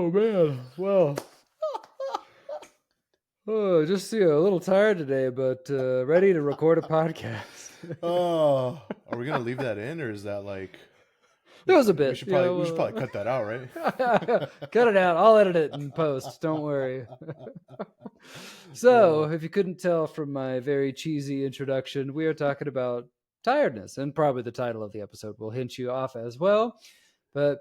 Oh man, well, just a little tired today, but ready to record a podcast. Oh, are we gonna leave that in, or is that like It was a we bit, should probably cut that out, right? cut it out. I'll edit it in post. Don't worry. So, Uh, if you couldn't tell from my very cheesy introduction, we are talking about tiredness, and probably the title of the episode will hint you off as well. But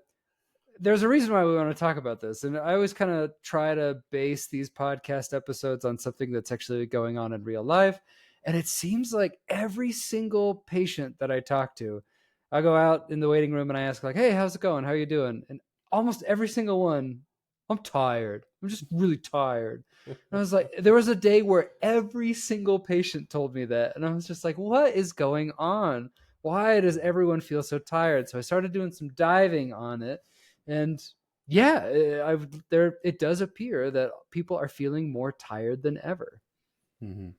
there's a reason why we want to talk about this. And I always kind of try to base these podcast episodes on something that's actually going on in real life. And it seems like every single patient that I talk to, I go out in the waiting room and I ask, like, hey, how's it going? How are you doing? And almost every single one, I'm tired. I'm just really tired. And I was like, there was a day where every single patient told me that. And I was just like, what is going on? Why does everyone feel so tired? So I started doing some diving on it. And yeah, it does appear that people are feeling more tired than ever. mhm.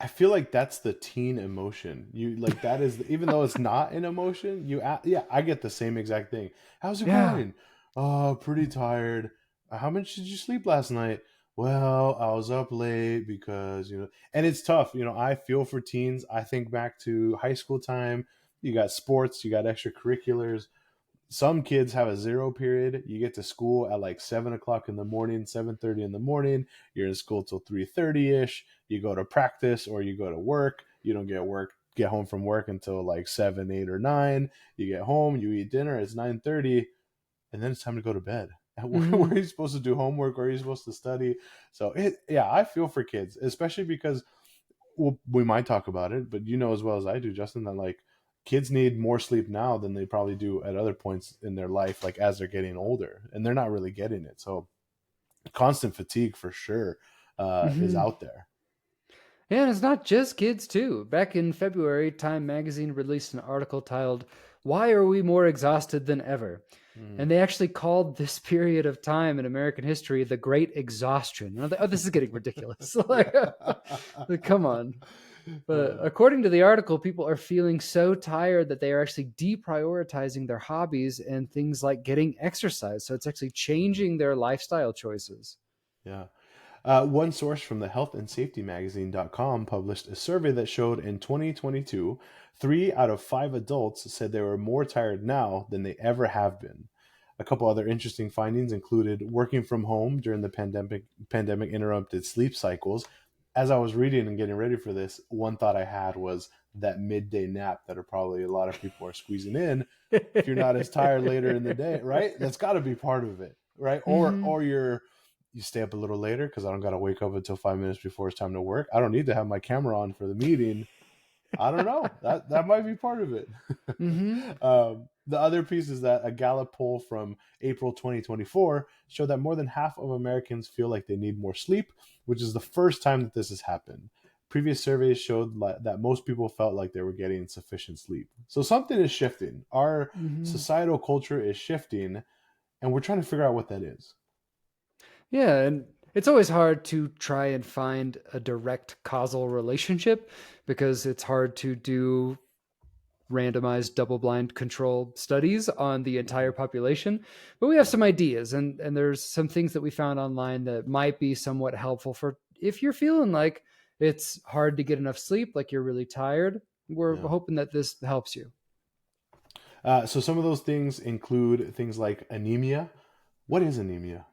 I feel like that's the teen emotion. You like that is even though it's not an emotion. Yeah, I get the same exact thing. How's it Yeah. going? Oh, pretty tired. How much did you sleep last night? Well, I was up late because and it's tough. I feel for teens. I think back to high school time. You got sports, you got extracurriculars. Some kids have a zero period. You get to school at like 7 o'clock in the morning, 7:30 in the morning. You're in school till 3:30 ish. You go to practice or you go to work. You don't get home from work until like 7, 8, or 9. You get home, you eat dinner. It's 9:30, and then it's time to go to bed. Where Hmm. are you supposed to do homework? Where are you supposed to study? So yeah, I feel for kids, especially because we might talk about it, but you know as well as I do, Justin, that like kids need more sleep now than they probably do at other points in their life, like as they're getting older, and they're not really getting it. So constant fatigue for sure is Hmm. out there. Yeah, and it's not just kids, too. Back in February, Time magazine released an article titled, Why Are We More Exhausted Than Ever? Mm. And they actually called this period of time in American history the Great Exhaustion. And I thought, oh, this is getting ridiculous. Yeah. Like, come on. But according to the article, people are feeling so tired that they are actually deprioritizing their hobbies and things like getting exercise. So it's actually changing their lifestyle choices. Yeah. One source from the health and safety magazine.com published a survey that showed in 2022, 3 out of 5 adults said they were more tired now than they ever have been. A couple other interesting findings included working from home during the pandemic interrupted sleep cycles. As I was reading and getting ready for this, one thought I had was that midday nap that are probably a lot of people are squeezing in if you're not as tired later in the day, right? That's got to be part of it, right? Or Hmm. or you stay up a little later because I don't got to wake up until 5 minutes before it's time to work. I don't need to have my camera on for the meeting. I don't know. That might be part of it. Hmm. The other piece is that a Gallup poll from April 2024 showed that more than half of Americans feel like they need more sleep, which is the first time that this has happened. Previous surveys showed that most people felt like they were getting sufficient sleep. So something is shifting. Our Hmm. societal culture is shifting, and we're trying to figure out what that is. Yeah, and it's always hard to try and find a direct causal relationship because it's hard to do randomized double-blind control studies on the entire Mhm. population. But we have some ideas, and there's some things that we found online that might be somewhat helpful for if you're feeling like it's hard to get enough sleep, like you're really tired. We're Yeah. hoping that this helps you. So some of those things include things like anemia. What is anemia?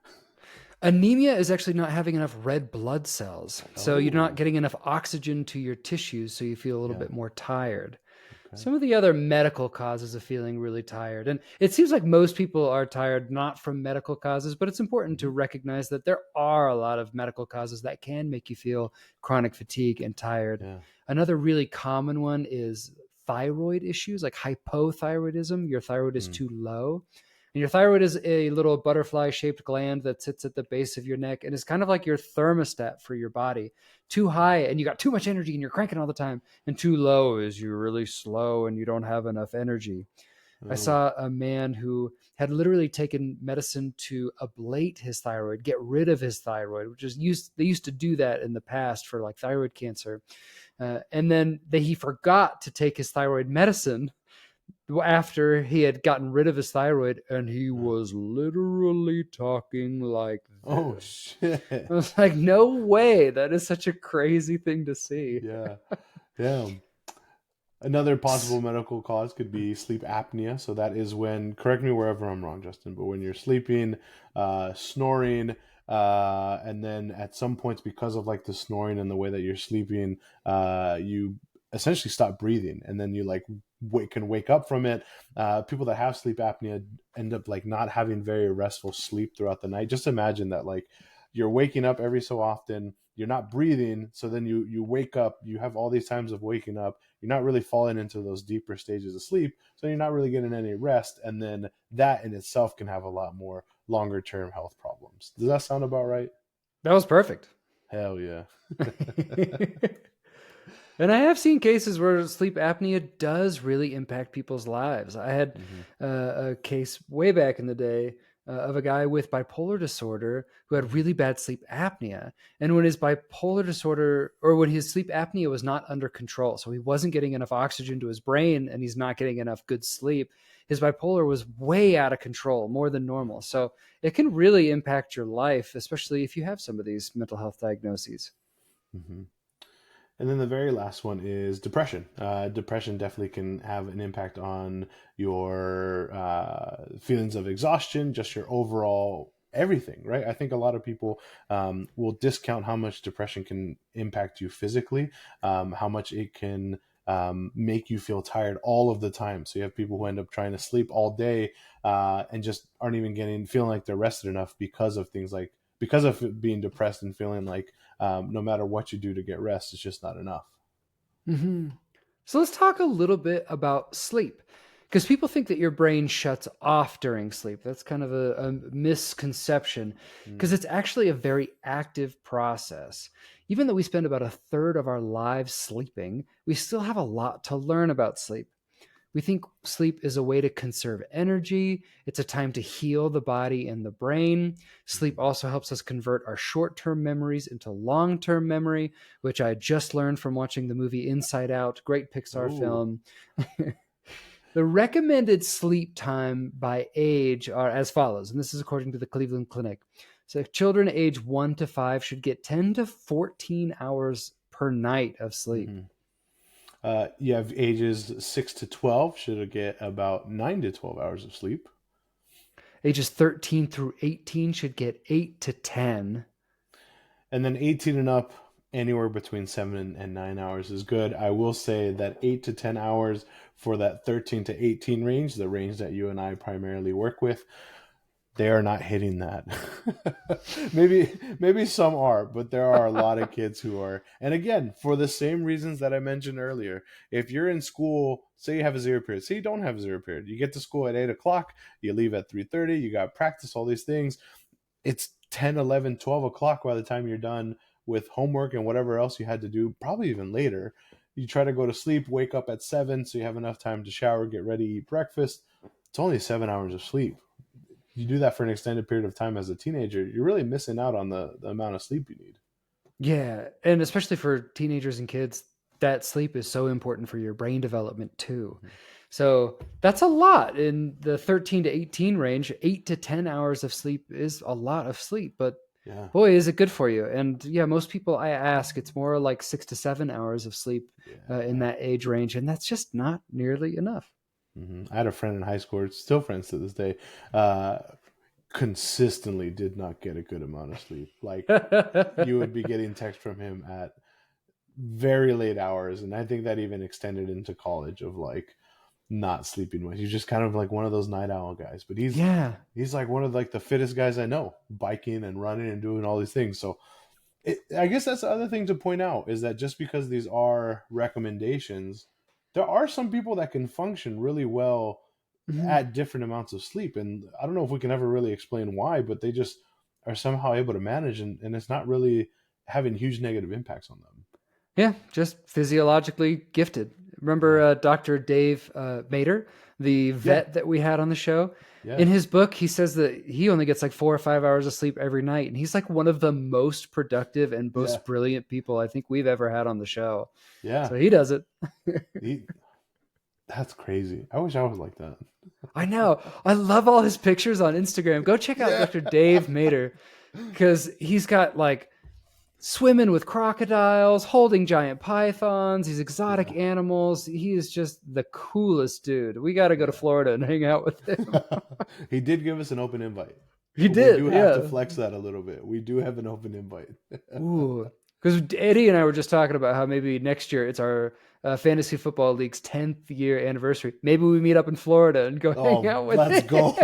Anemia is actually not having enough red blood cells. So you're not Oh, getting enough oxygen to your tissues, so you feel a little yeah. bit more tired. Okay. Some of the other medical causes of feeling really tired. And it seems like most people are tired not from medical causes, but it's important to Hmm. recognize that there are a lot of medical causes that can make you feel chronic fatigue and tired. Yeah. Another really common one is thyroid issues like hypothyroidism. Your thyroid is Mm. too low. And your thyroid is a little butterfly shaped gland that sits at the base of your neck and is kind of like your thermostat for your body. Too high and you got too much energy and you're cranking all the time, and too low is you're really slow and you don't have enough energy. I Oh. saw a man who had literally taken medicine to ablate his thyroid, get rid of his thyroid, which is they used to do that in the past for like thyroid cancer. And then he forgot to take his thyroid medicine after he had gotten rid of his thyroid, and he Uh, was literally talking like oh this. I shit. was like, no way. That is such a crazy thing to see. Yeah. Damn. Another possible medical cause could be sleep apnea. So that is when, correct me wherever I'm wrong, Justin, but when you're sleeping, snoring, and then at some points, because of like the snoring and the way that you're sleeping, you essentially stop breathing, and then you like can wake up from it. People that have sleep apnea end up like not having very restful sleep throughout the night. Just imagine that, like, you're waking up every so often, you're not breathing, so then you wake up, you have all these times of waking up, you're not really falling into those deeper stages of sleep, so you're not really getting any rest, and then that in itself can have a lot more longer term health problems. Does that sound about right? That was perfect. Hell yeah. And I have seen cases where sleep apnea does really impact people's lives. I had Hmm. a case way back in the day of a guy with bipolar disorder who had Hmm. really bad sleep apnea. And when his bipolar disorder, or when his sleep apnea was not under control, so he wasn't getting enough oxygen to his brain and he's not getting enough good sleep, his bipolar was way out of control, more than normal. So it can really impact your life, especially if you have some of these mental health diagnoses. Hmm. And then the very last one is depression. Depression definitely can have an impact on your feelings of exhaustion, just your overall everything, right? I think a lot of people will discount how much depression can impact you physically, how much it can make you feel tired all of the time. So you have people who end up trying to sleep all day and just aren't even feeling like they're rested enough because of things like, because of being depressed and feeling like no matter what you do to get rest, it's just not enough. Hmm. So let's talk a little bit about sleep, because people think that your brain shuts off during sleep. That's kind of a misconception, because Mm, it's actually a very active process. Even though we spend about a third of our lives sleeping, we still have a lot to learn about sleep. We think sleep is a way to conserve energy. It's a time to heal the body and the brain. Sleep mhm. also helps us convert our short term memories into long term memory, which I just learned from watching the movie Inside Out. Great Pixar Oh, film. The recommended sleep time by age are as follows, and this is according to the Cleveland Clinic. So, children age 1 to 5 should get 10 to 14 hours per night of sleep. hmm. You have ages 6 to 12 should get about 9 to 12 hours of sleep. Ages 13 through 18 should get 8 to 10. And then 18 and up, anywhere between 7 and 9 hours is good. I will say that 8 to 10 hours for that 13 to 18 range, the range that you and I primarily work with, they are not hitting that. Maybe some are, but there are a lot of kids who are. And again, for the same reasons that I mentioned earlier, if you're in school, say you have a zero period, say you don't have a zero period, you get to school at 8 o'clock, you leave at 3:30, you got practice, all these things. It's 10, 11, 12 o'clock by the time you're done with homework and whatever else you had to do, probably even later. You try to go to sleep, wake up at 7, so you have enough time to shower, get ready, eat breakfast. It's only 7 hours of sleep. You do that for an extended period of time as a teenager, you're really missing out on the amount of sleep you need. Yeah, and especially for teenagers and kids, that sleep is so important for your brain development too. Mhm. So that's a lot in the 13 to 18 range. 8 to 10 hours of sleep is a lot of sleep, but Yeah, boy, is it good for you. And yeah, most people I ask, it's more like 6 to 7 hours of sleep in yeah. that age range, and that's just not nearly enough. I had a friend in high school, still friends to this day, uh, consistently did not get a good amount of sleep. Like, you would be getting text from him at very late hours, and I think that even extended into college of like not sleeping much. He's just kind of like one of those night owl guys, but Yeah. he's like one of like the fittest guys I know, biking and running and doing all these things. So I guess that's the other thing to point out is that just because these are recommendations, there are some people that can function really well Mhm. at different amounts of sleep, and I don't know if we can ever really explain why, but they just are somehow able to manage, and it's not really having huge negative impacts on them. Yeah, just physiologically gifted. Remember Yeah, Dr. Dave Mater, the yeah, vet that we had on the show? yeah, In his book, he says that he only gets like 4 or 5 hours of sleep every night. And he's like one of the most productive and yeah, most brilliant people I think we've ever had on the show. yeah. So he does it. He, That's crazy. I wish I was like that. I know. I love all his pictures on Instagram. Go check out Yeah. Dr. Dave Mater because he's got like swimming with crocodiles, holding giant pythons, these exotic Yeah. animals. He is just the coolest dude. We got to go to Yeah. Florida and hang out with him. He did give us an open invite. He We do did, have to yeah. flex that a little bit. We do have an open invite. Ooh, because Eddie and I were just talking about how maybe next year it's our fantasy football league's 10th year anniversary. Maybe we meet up in Florida and go hang Oh, out with let's him. go.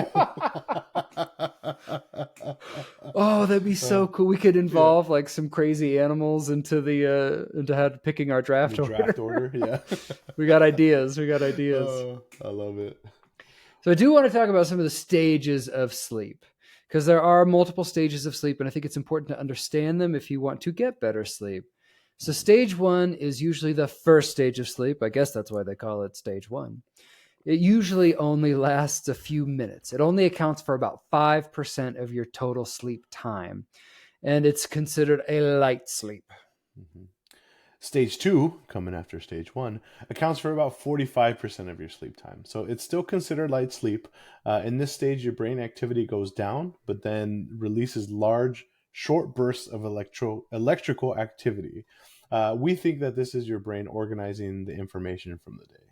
Oh, that'd be so cool. We could Yeah. involve like some crazy animals into the into how picking our The draft draft order. order. Yeah. We got ideas. We got ideas. Oh, I love it. So I do want to talk about some of the stages of sleep because there are multiple stages of sleep, and I think it's important to understand them if you want to get better sleep. So stage one is usually the first stage of sleep. I guess that's why they call it stage one. It usually only lasts a few minutes. It only accounts for about 5% of your total sleep time, and it's considered a light sleep. Mhm. Stage two, coming after stage one, accounts for about 45% of your sleep time. So it's still considered light sleep. In this stage, your brain activity goes down, but then releases large, short bursts of electrical activity. We think that this is your brain organizing the information from the day.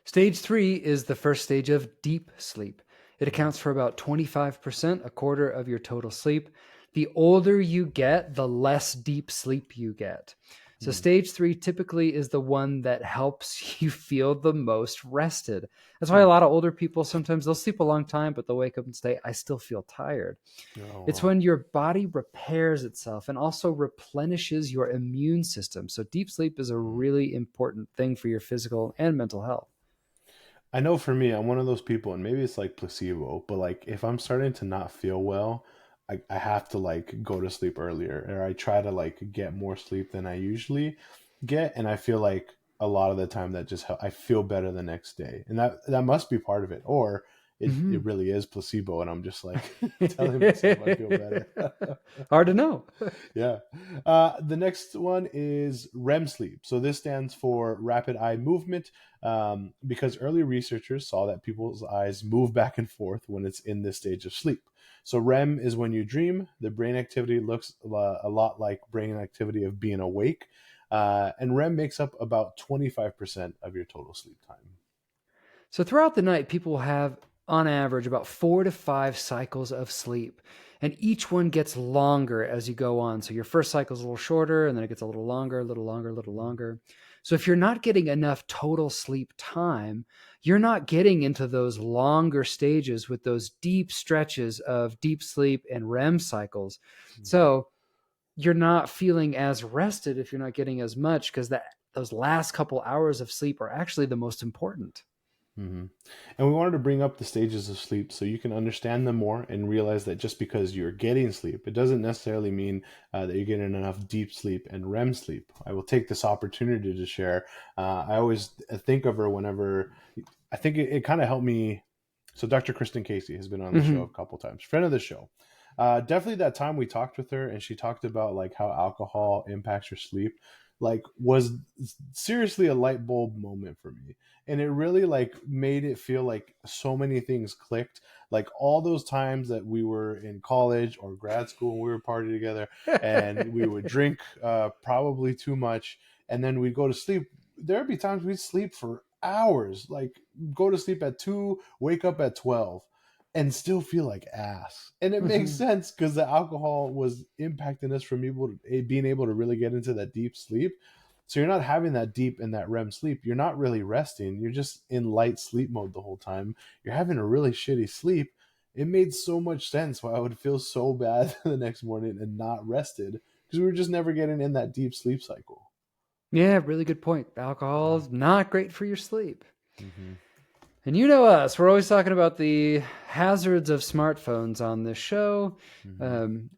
Stage three is the first stage of deep sleep. It Mhm. accounts for about 25%, a quarter of your total sleep. The older you get, the less deep sleep you get. So, Mhm. stage three typically is the one that helps you feel the most rested. That's why a Hmm. lot of older people sometimes they'll sleep a long time, but they'll wake up and say, I still feel tired. Oh, It's wow. when your body repairs itself and also replenishes your immune system. So, deep sleep is a Mhm. really important thing for your physical and mental health. I know for me, I'm one of those people, and maybe it's like placebo, but like if I'm starting to not feel well, I have to like go to sleep earlier, or I try to like get more sleep than I usually get, and I feel like a lot of the time that just I feel better the next day, and that must be part of it, or it Mhm. really is placebo, and I'm just like telling myself I feel better. Hard to know. Yeah. The next one is REM sleep. So this stands for rapid eye movement, because early researchers saw that people's eyes move back and forth when it's in this stage of sleep. So REM is when you dream. The brain activity looks a lot like brain activity of being awake. And REM makes up about 25% of your total sleep time. So throughout the night, people will have, on average, about 4 to 5 cycles of sleep. And each one gets longer as you go on. So your first cycle is a little shorter, and then it gets a little longer, a little longer, a little longer. So if you're not getting enough total sleep time, you're not getting into those longer stages with those deep stretches of deep sleep and REM cycles. Mhm. So you're not feeling as rested if you're not getting as much because that those last couple hours of sleep are actually the most important. Hmm. And we wanted to bring up the stages of sleep so you can understand them more and realize that just because you're getting sleep, it doesn't necessarily mean that you're getting enough deep sleep and REM sleep. I will take this opportunity to share. I always think of her whenever I think it kind of helped me. So, Dr. Kristen Casey has been on the show Mm-hmm. a couple times, friend of the show. Definitely that time we talked with her and she talked about like how alcohol impacts your sleep, like was seriously a light bulb moment for me, and it really like made it feel like so many things clicked, like all those times that we were in college or grad school and we were partying together and we would drink probably too much, and then we'd go to sleep. There'd be times we'd sleep for hours, like go to sleep at 2, wake up at 12 and still feel like ass. And it makes Mm-hmm. sense because the alcohol was impacting us from being able to really get into that deep sleep. So you're not having that deep in that REM sleep. You're not really resting. You're just in light sleep mode the whole time. You're having a really shitty sleep. It made so much sense why I would feel so bad the next morning and not rested because we were just never getting in that deep sleep cycle. Yeah, really good point. Alcohol is not great for your sleep. Mm-hmm. And you know us, we're always talking about the hazards of smartphones on this show. Mm-hmm. Um,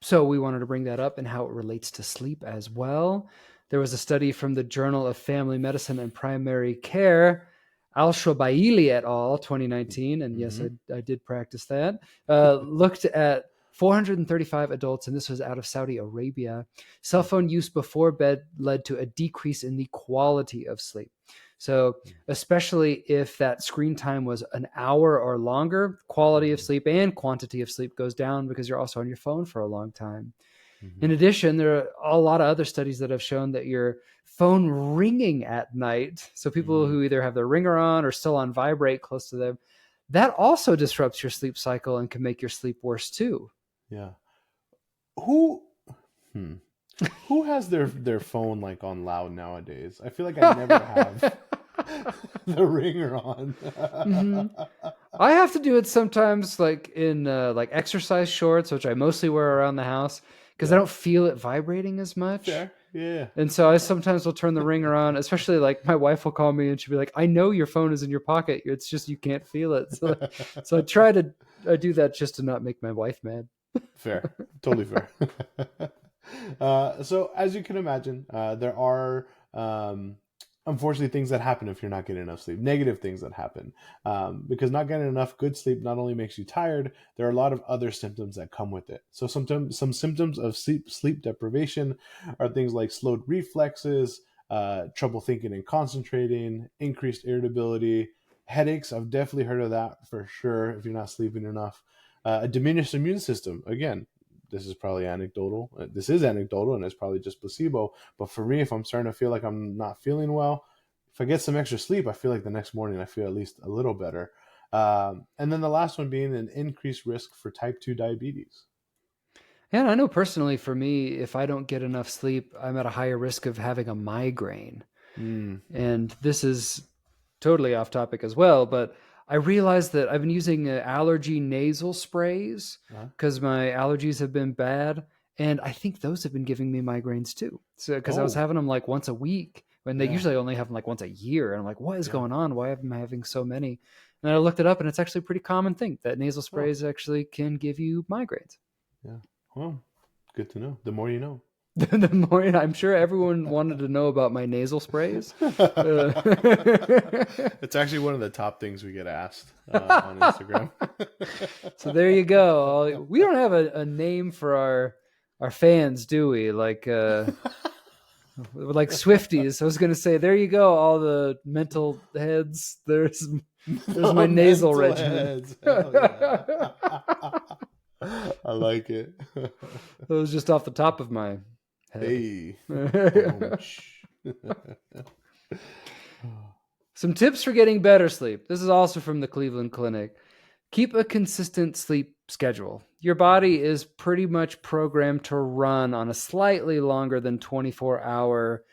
so we wanted to bring that up and how it relates to sleep as well. There was a study from the Journal of Family Medicine and Primary Care, Al-Shobaili et al., 2019, and yes, Mm-hmm. I did practice that, looked at 435 adults, and this was out of Saudi Arabia. Cell phone use before bed led to a decrease in the quality of sleep. So, especially if that screen time was an hour or longer, quality of sleep and quantity of sleep goes down because you're also on your phone for a long time. Mm-hmm. In addition, there are a lot of other studies that have shown that your phone ringing at night, so people Mm-hmm. who either have their ringer on or still on vibrate close to them, that also disrupts your sleep cycle and can make your sleep worse too. Yeah. Who hmm. Who has their phone like on loud nowadays? I feel like I never have the ringer on. Mm-hmm. I have to do it sometimes, like in like exercise shorts, which I mostly wear around the house because I Yeah. don't feel it vibrating as much. Fair. Yeah. And so I sometimes will turn the ringer on, especially like my wife will call me and she'll be like, "I know your phone is in your pocket. It's just you can't feel it." So I do that just to not make my wife mad. Fair. Totally fair. So as you can imagine, there are unfortunately things that happen if you're not getting enough sleep. Negative things that happen because not getting enough good sleep not only makes you tired. There are a lot of other symptoms that come with it. So sometimes some symptoms of sleep deprivation are things like slowed reflexes, trouble thinking and concentrating, increased irritability, headaches. I've definitely heard of that for sure if you're not sleeping enough. A diminished immune system. Again, this is probably anecdotal. This is anecdotal and it's probably just placebo. But for me, if I'm starting to feel like I'm not feeling well, if I get some extra sleep, I feel like the next morning I feel at least a little better. And then the last one being an increased risk for type 2 diabetes. And I know personally for me, if I don't get enough sleep, I'm at a higher risk of having a migraine. Mm. And this is totally off topic as well, but I realized that I've been using allergy nasal sprays Uh-huh. because my allergies have been bad. And I think those have been giving me migraines too. So, because I was Oh, having them like once a week when they yeah. usually only have them like once a year. And I'm like, what is Yeah. going on? Why am I having so many? And I looked it up and it's actually a pretty common thing that nasal Oh, sprays actually can give you migraines. yeah. Well, good to know. The more you know. The more I'm sure everyone wanted to know about my nasal sprays. Uh, It's actually one of the top things we get asked on Instagram. so there you go. We don't have a name for our fans, do we? Like Swifties. I was gonna say, there you go, all the mental heads. There's my The nasal mental regimen. heads. Hell yeah. That I like it. was just off the top of my head. Hey. Boom. Some tips for getting better sleep. This is also from the Cleveland Clinic. Keep a consistent sleep schedule. Your body is pretty much programmed to run on a slightly longer than 24-hour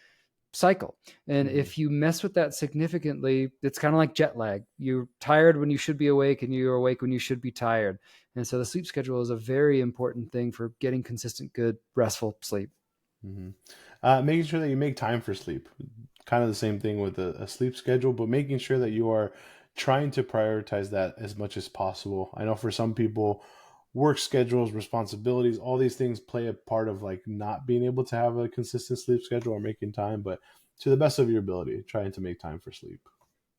cycle. And Mhm. if you mess with that significantly, it's kind of like jet lag. You're tired when you should be awake, and you're awake when you should be tired. And so the sleep schedule is a very important thing for getting consistent, good, restful sleep. Mhm. Making sure that you make time for sleep. Kind of the same thing with a sleep schedule, but making sure that you are trying to prioritize that as much as possible. I know for some people, work schedules, responsibilities, all these things play a part of like not being able to have a consistent sleep schedule or making time, but to the best of your ability, trying to make time for sleep.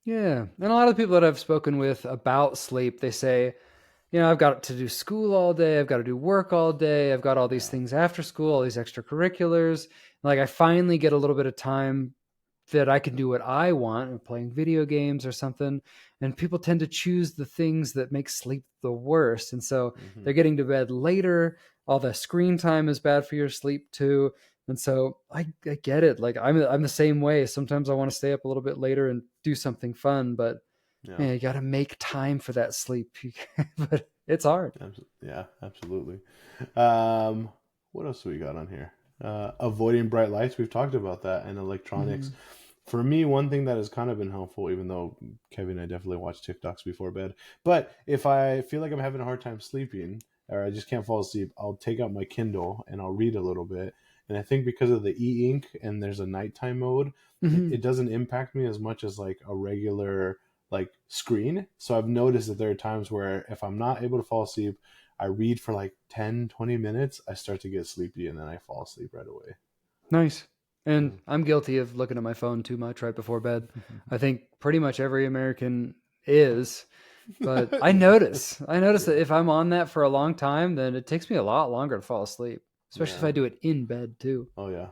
Yeah. And a lot of people that I've spoken with about sleep, they say, I've got to do school all day. I've got to do work all day. I've got all these Yeah. things after school, all these extracurriculars. Like I finally get a little bit of time that I can do what I want, playing video games or something. And people tend to choose the things that make sleep the worst. And so Hmm. they're getting to bed later. All the screen time is bad for your sleep too. And so I get it. Like I'm the same way. Sometimes I want to stay up a little bit later and do something fun, but Yeah. man, you got to make time for that sleep. But it's hard. Yeah, absolutely. Um, what else do we got on here? Avoiding bright lights. We've talked about that and electronics. Mhm. For me, one thing that has kind of been helpful, even though Kevin and I definitely watch TikToks before bed, but if I feel like I'm having a hard time sleeping or I just can't fall asleep, I'll take out my Kindle and I'll read a little bit. And I think because of the e-ink and there's a nighttime mode, it Mhm. doesn't impact me as much as like a regular like screen. So I've noticed that there are times where if I'm not able to fall asleep, I read for like 10, 20 minutes, I start to get sleepy and then I fall asleep right away. Nice. And Yeah. I'm guilty of looking at my phone too much right before bed. I think pretty much every American is, but Yeah. I notice that Yeah. if I'm on that for a long time, then it takes me a lot longer to fall asleep, especially if Yeah. I do it in bed too. Oh yeah.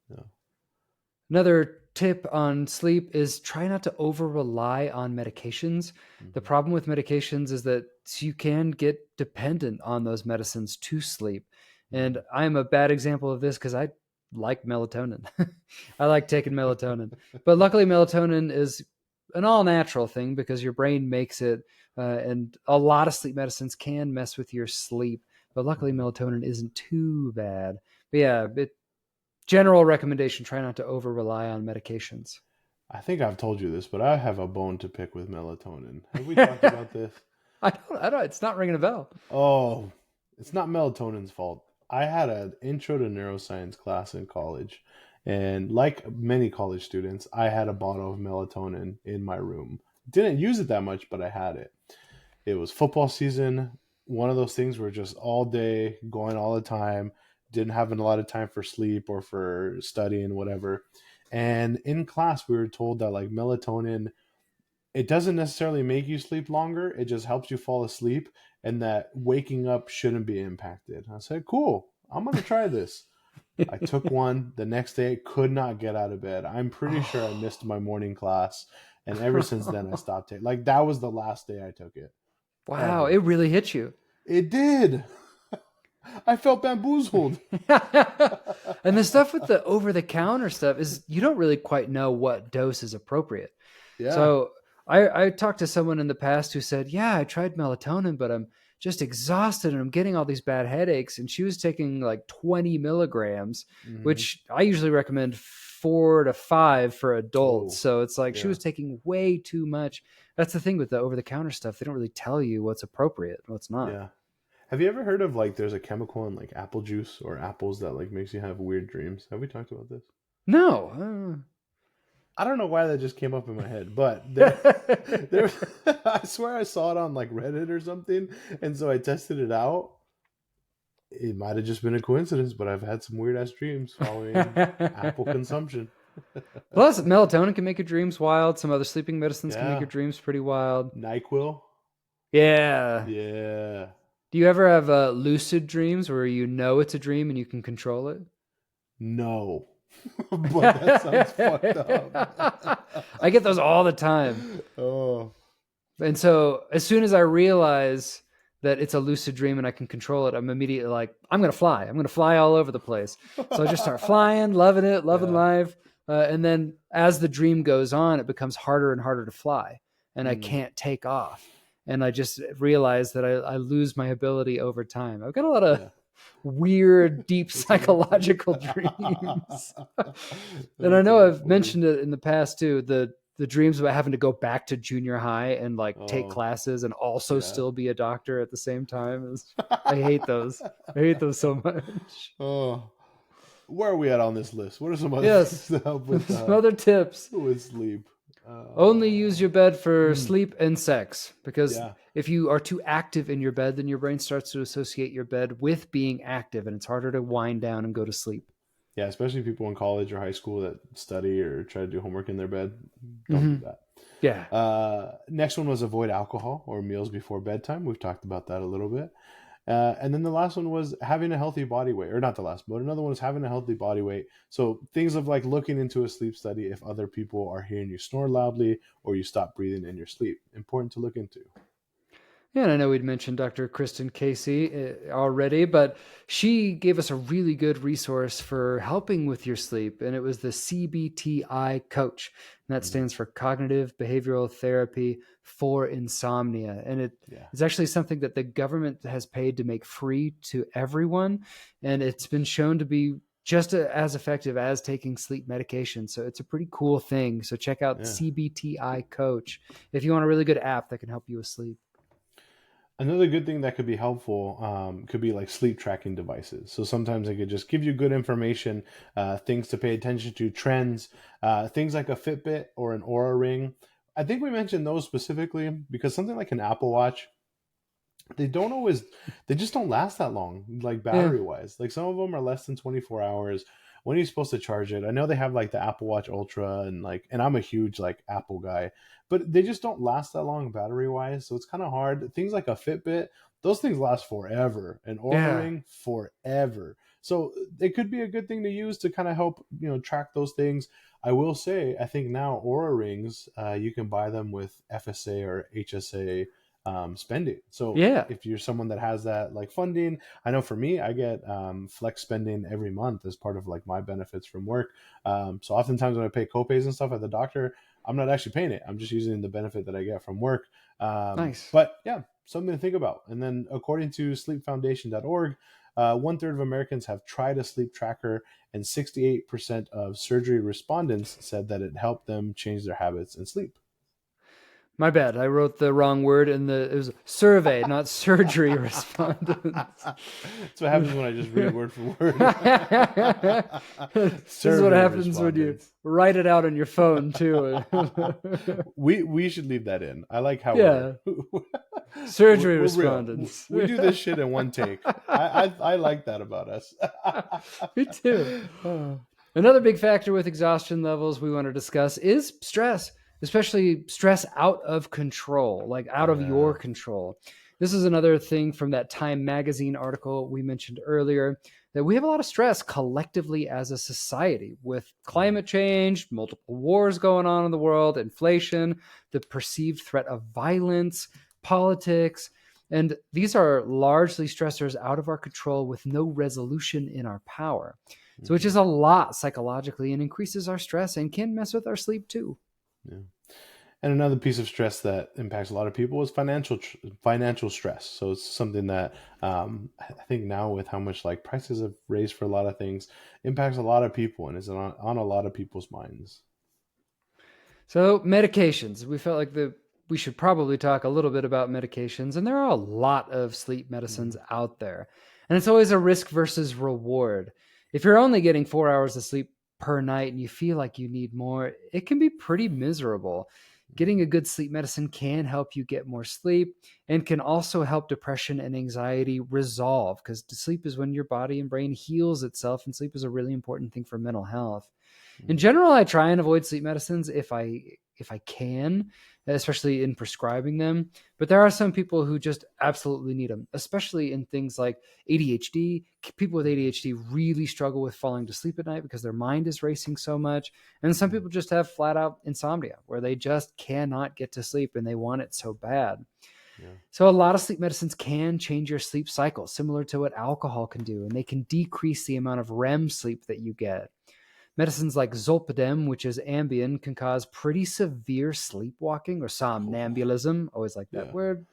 Yeah. Another tip on sleep is try not to over rely on medications. The Hmm. problem with medications is that you can get dependent on those medicines to sleep. And Hmm. I'm a bad example of this because I like melatonin. I like taking melatonin. But luckily, melatonin is an all natural thing because your brain makes it. And a lot of sleep medicines can mess with your sleep. But luckily, Hmm. melatonin isn't too bad. But yeah, general recommendation, try not to over rely on medications. I think I've told you this, but I have a bone to pick with melatonin. Have we talked I about this? don't, it's not ringing a bell. Oh, it's not melatonin's fault. I had an intro to neuroscience class in college, and like many college students, I had a bottle of melatonin in my room. Didn't use it that much, but I had it. It was football season. One of those things where just all day, going all the time, didn't have a lot of time for sleep or for studying, whatever. And in class, we were told that like melatonin, it doesn't necessarily make you sleep longer. It just helps you fall asleep, and that waking up shouldn't be impacted. I said, cool, I'm going to try this. I took one the next day, could not get out of bed. I'm pretty sure I missed my morning class. And ever since then, I stopped taking. Like that was the last day I took it Wow, it ever. really hit you. It did. I felt bamboozled. And the stuff with the over the counter stuff is you don't really quite know what dose is appropriate. Yeah. So I talked to someone in the past who said, yeah, I tried melatonin, but I'm just exhausted and I'm getting all these bad headaches. And she was taking like 20 milligrams, Hmm. which I usually recommend 4 to 5 for adults. Oh, So it's like she yeah. was taking way too much. That's the thing with the over the counter stuff. They don't really tell you what's appropriate, what's not. Yeah. Have you ever heard of like there's a chemical in like apple juice or apples that like makes you have weird dreams? Have we talked about this? No. I don't know why that just came up in my head, but there, I swear I saw it on like Reddit or something, and so I tested it out. It might have just been a coincidence, but I've had some weird ass dreams following apple consumption. Plus, melatonin can make your dreams wild. Some other sleeping medicines can make your Yeah, dreams pretty wild. NyQuil. Yeah. Yeah, Do you ever have lucid dreams where you know it's a dream and you can control it? no, but that sounds fucked up. I get those all the time. Oh, And so as soon as I realize that it's a lucid dream and I can control it, I'm immediately like, I'm going to fly. I'm going to fly all over the place. So I just start flying, loving it, loving yeah. life. And then as the dream goes on, it becomes harder and harder to fly. And I Mm, can't take off. And I just realize that I lose my ability over time. I've got a lot of yeah. weird, deep It's a psychological dreams. And I That's know so I've funny. mentioned it in the past too. The dreams about having to go back to junior high and like take Oh, classes and also yeah. still be a doctor at the same time is I hate those. I hate those so much. Oh, where are we at on this list? What are some other things Yes. to help Some other tips. with sleep? Only use your bed for Mm, sleep and sex because yeah, if you are too active in your bed, then your brain starts to associate your bed with being active and it's harder to wind down and go to sleep. yeah. Especially people in college or high school that study or try to do homework in their bed. Don't do Mm-hmm. that. Yeah. Next one was avoid alcohol or meals before bedtime. We've talked about that a little bit. And then the last one was having a healthy body weight, or not the last, but another one was having a healthy body weight. So things of like looking into a sleep study if other people are hearing you snore loudly or you stop breathing in your sleep. Important to look into. Yeah, and I know we'd mentioned Dr. Kristen Casey already, but she gave us a really good resource for helping with your sleep, and it was the CBTI Coach, and that Mhm. stands for Cognitive Behavioral Therapy for Insomnia. And Yeah. it's actually something that the government has paid to make free to everyone, and it's been shown to be just as effective as taking sleep medication. So it's a pretty cool thing. So check out Yeah. CBTI Coach if you want a really good app that can help you with sleep. Another good thing that could be helpful could be like sleep tracking devices. So sometimes they could just give you good information, things to pay attention to, trends, things like a Fitbit or an Aura Ring. I think we mentioned those specifically because something like an Apple Watch, they don't always, they just don't last that long, like Yeah. battery wise. Like some of them are less than 24 hours. When are you supposed to charge it? I know they have like the Apple Watch Ultra and like, and I'm a huge like Apple guy, but they just don't last that long battery wise. So it's kind of hard. Things like a Fitbit, those things last forever. An Aura Yeah. Ring, forever. So it could be a good thing to use to kind of help, track those things. I will say, I think now Aura rings, you can buy them with FSA or HSA spending. So Yeah, if you're someone that has that like funding, I know for me, I get flex spending every month as part of like my benefits from work. So oftentimes when I pay copays and stuff at the doctor, I'm not actually paying it. I'm just using the benefit that I get from work. nice. But yeah, something to think about. And then according to sleepfoundation.org, 1/3 of Americans have tried a sleep tracker, and 68% of surgery respondents said that it helped them change their habits and sleep. My bad. I wrote the wrong word in it was survey, not surgery respondents. That's what happens when I just read word for word. This is what Survey happens when you respondents. write it out on your phone too. We should leave that in. I like how Yeah, we're surgery we're real. respondents. We do this shit in one take. I like that about us. Me too. Another big factor with exhaustion levels we want to discuss is stress, especially stress out of control, like out of your Yeah. control. This is another thing from that Time magazine article we mentioned earlier, that we have a lot of stress collectively as a society with Mm, climate change, multiple wars going on in the world, inflation, the perceived threat of violence, politics. And these are largely stressors out of our control with no resolution in our power. So, which is mhm, a lot psychologically and increases our stress and can mess with our sleep too. yeah. And another piece of stress that impacts a lot of people is financial stress. So it's something that I think now with how much like prices have raised for a lot of things, impacts a lot of people and is on a lot of people's minds. So, medications. We felt like we should probably talk a little bit about medications, and there are a lot of sleep medicines Mhm, out there. And it's always a risk versus reward. If you're only getting 4 hours of sleep per night and you feel like you need more, it can be pretty miserable. Getting mhm, a good sleep medicine can help you get more sleep and can also help depression and anxiety resolve, because sleep is when your body and brain heals itself, and sleep is a really important thing for mental health. In mhm, general, I try and avoid sleep medicines if I can, especially in prescribing them. But there are some people who just absolutely need them, especially in things like ADHD. People with ADHD really struggle with falling to sleep at night because their mind is racing so much. And some mhm, people just have flat out insomnia where they just cannot get to sleep and they want it so bad. yeah. So, a lot of sleep medicines can change your sleep cycle, similar to what alcohol can do, and they can decrease the amount of REM sleep that you get. Medicines like zolpidem, which is Ambien, can cause pretty severe sleepwalking or Oh, somnambulism. Always like that yeah. word.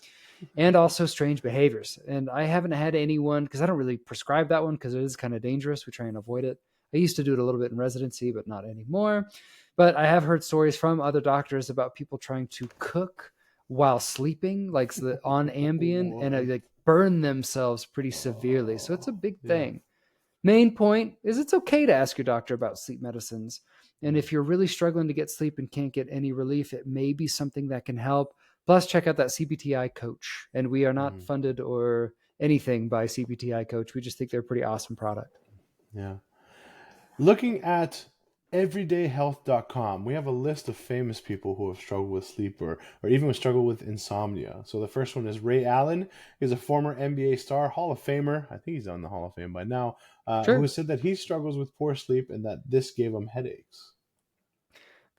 And also strange behaviors. And I haven't had anyone, because I don't really prescribe that one because it is kind of dangerous. We try and avoid it. I used to do it a little bit in residency, but not anymore. But I have heard stories from other doctors about people trying to cook while sleeping, like on Ambien, and What? like burn themselves pretty severely. So it's a big Yeah. thing. Main point is it's okay to ask your doctor about sleep medicines. And Mm, if you're really struggling to get sleep and can't get any relief, it may be something that can help. Plus, check out that CBTI coach. And we are not mm, funded or anything by CBTI coach. We just think they're a pretty awesome product. yeah. Looking at everydayhealth.com, we have a list of famous people who have struggled with sleep or even struggled with insomnia. So the first one is Ray Allen. He's a former NBA star, Hall of Famer. I think he's on the Hall of Fame by now, who Sure. has said that he struggles with poor sleep and that this gave him headaches.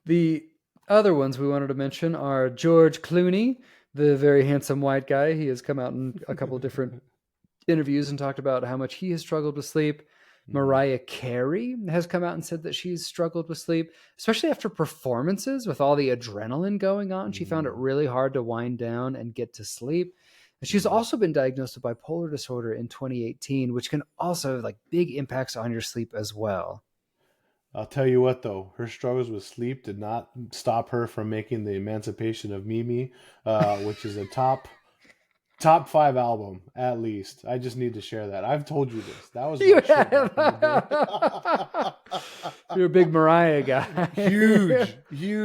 The other ones we wanted to mention are George Clooney, the very handsome white guy. He has come out in a couple of different interviews and talked about how much he has struggled with sleep. Mhm, Mariah Carey has come out and said that she's struggled with sleep, especially after performances with all the adrenaline going on. She found it mhm, really hard to wind down and get to sleep. And she's mhm. also been diagnosed with bipolar disorder in 2018, which can also have like big impacts on your sleep as well. I'll tell you what, though, her struggles with sleep did not stop her from making the Emancipation of Mimi, which is a top five album at least. I just need to share that. I've told you this. That was my You shit back in the day. have. You're a big Mariah guy. Huge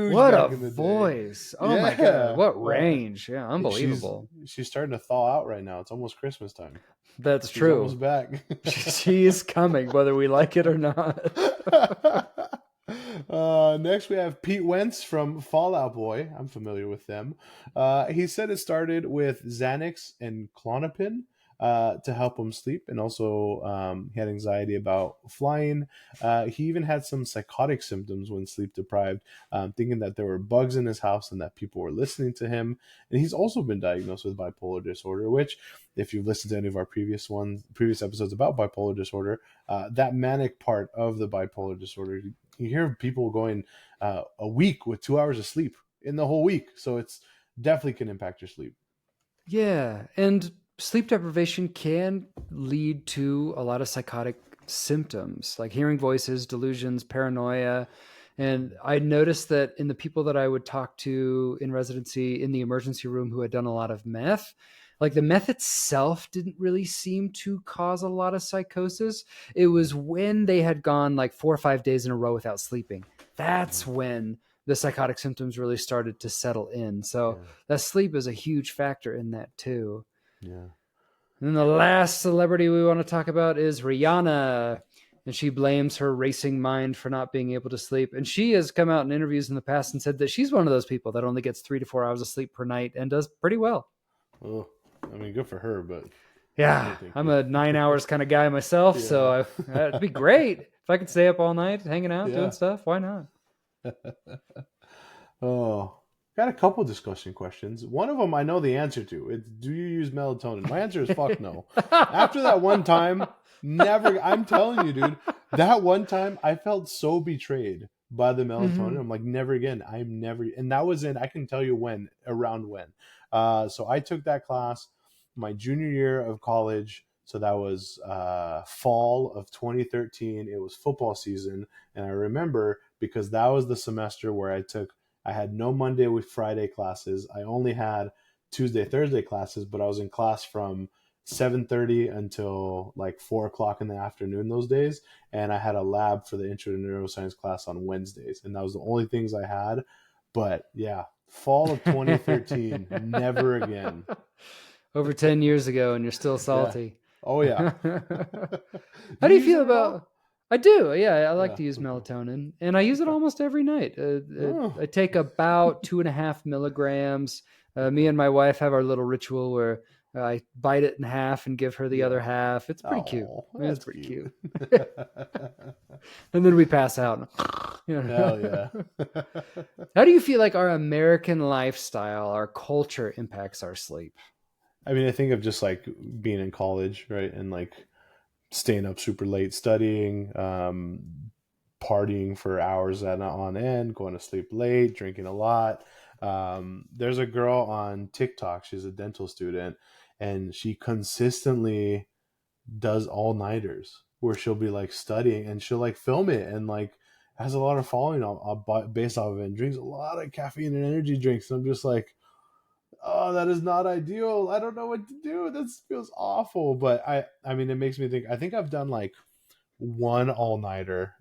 What a back in the day. voice. Oh my God. Yeah. What Well, range. Yeah, she's unbelievable. she's starting to thaw out right now. It's almost Christmas time. That's She's true. almost back. She is coming, whether we like it or not. Next, we have Pete Wentz from Fallout Boy. I'm familiar with them. He said it started with Xanax and Clonopin. to help him sleep. And also, he had anxiety about flying. He even had some psychotic symptoms when sleep deprived, thinking that there were bugs in his house and that people were listening to him. And he's also been diagnosed with bipolar disorder, which, if you've listened to any of our previous episodes about bipolar disorder, that manic part of the bipolar disorder, you hear people going a week with 2 hours of sleep in the whole week. So it's definitely can impact your sleep. Yeah. And sleep deprivation can lead to a lot of psychotic symptoms like hearing voices, delusions, paranoia. And I noticed that in the people that I would talk to in residency in the emergency room who had done a lot of meth, like the meth itself didn't really seem to cause a lot of psychosis. It was when they had gone like 4 or 5 days in a row without sleeping. That's when the psychotic symptoms really started to settle in. So Yeah. that sleep is a huge factor in that too. Yeah. And then the last celebrity we want to talk about is Rihanna. And she blames her racing mind for not being able to sleep. And she has come out in interviews in the past and said that she's one of those people that only gets 3 to 4 hours of sleep per night and does pretty well. Oh, I mean, good for her, but no, Yeah, thank I'm you. a 9 hours kind of guy myself. Yeah. So it'd be great if I could stay up all night hanging out, doing Yeah. stuff. Why not? Oh, got a couple discussion questions. One of them I know the answer to. It's, do you use melatonin? My answer is fuck no. After that one time, never. I'm telling you, dude, that one time I felt so betrayed by the melatonin. Mm-hmm. I'm like, never again. I'm never. And that was in, I can tell you when, around when. So I took that class my junior year of college. So that was fall of 2013. It was football season. And I remember because that was the semester where I had no Monday with Friday classes. I only had Tuesday, Thursday classes, but I was in class from 7:30 until like 4 o'clock in the afternoon those days. And I had a lab for the intro to neuroscience class on Wednesdays. And that was the only things I had. But yeah, fall of 2013, never again. Over 10 years ago, and you're still Yeah. salty. Oh yeah. How Do do you you use feel it at all? about? I do. Yeah, I like Yeah. to use Okay. melatonin, and I use it Okay. almost every night. I Oh, take about 2.5 milligrams. Me okay. and my wife have our little ritual where I bite it in half and give her the other Yeah. half. It's pretty cute. Oh, It's that's pretty cute. cute. And then we pass out. Hell yeah. How do you feel like our American lifestyle, our culture impacts our sleep? I mean, I think of just like being in college, right? And like staying up super late studying, partying for hours on end, going to sleep late, drinking a lot. There's a girl on TikTok, she's a dental student, and she consistently does all nighters where she'll be like studying and she'll like film it and like has a lot of following based off of it and drinks a lot of caffeine and energy drinks. And I'm just like, oh, that is not ideal. I don't know what to do. This feels awful. But I mean, it makes me think. I think I've done like one all nighter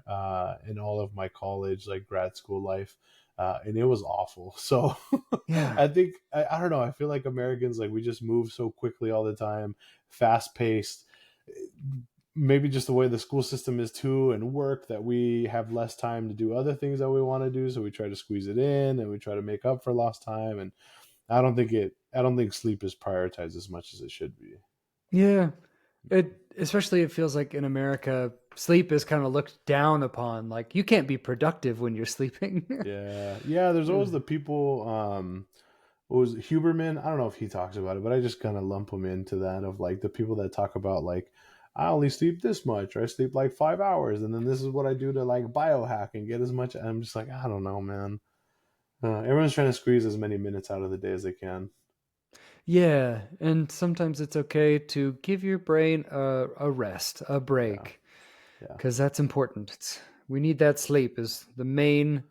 in all of my college, like grad school life, and it was awful. So Yeah. I think I don't know. I feel like Americans like we just move so quickly all the time, fast paced. Maybe just the way the school system is too, and work that we have less time to do other things that we want to do. So we try to squeeze it in, and we try to make up for lost time. And I don't think sleep is prioritized as much as it should be. Yeah. It especially it feels like in America, sleep is kind of looked down upon. Like you can't be productive when you're sleeping. Yeah. Yeah, there's always the people what was it, Huberman? I don't know if he talks about it, but I just kind of lump him into that of like the people that talk about like I only sleep this much, or I sleep like 5 hours, and then this is what I do to like biohack and get as much. And I'm just like, I don't know, man. Everyone's trying to squeeze as many minutes out of the day as they can. Yeah, and sometimes it's okay to give your brain a rest, a Yeah, break, yeah, because that's important. We need that sleep is the main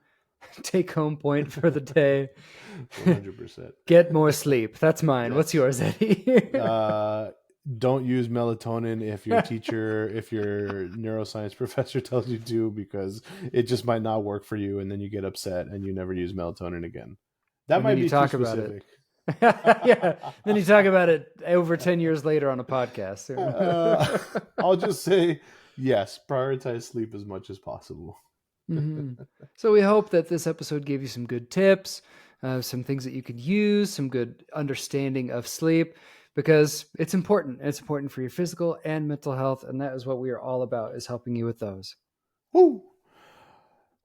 take home point for the day. 100%. Get more sleep. That's mine. What's Yes. yours, Eddie? Uh, don't use melatonin if your teacher, if your neuroscience professor tells you to, because it just might not work for you, and then you get upset and you never use melatonin again. That And then might you be too talk about it. specific. Yeah. Then you talk about it over 10 years later on a podcast. uh, I'll just say yes, prioritize sleep as much as possible. Mhm. So we hope that this episode gave you some good tips, some things that you could use, some good understanding of sleep. because it's important. It's important for your physical and mental health, and that is what we are all about, is helping you with those. Woo!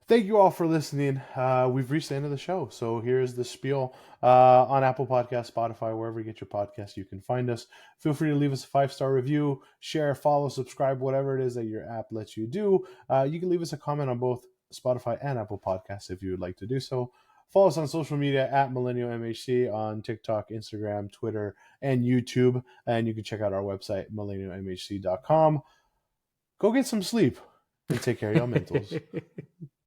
Thank you all for listening. We've reached the end of the show. So here's the spiel on Apple Podcasts, Spotify, wherever you get your podcasts, you can find us. Feel free to leave us a 5-star review, share, follow, subscribe, whatever it is that your app lets you do. You can leave us a comment on both Spotify and Apple Podcasts if you would like to do so. Follow us on social media at Millennial MHC on TikTok, Instagram, Twitter, and YouTube. And you can check out our website, millennialmhc.com. Go get some sleep and take care of your mentals.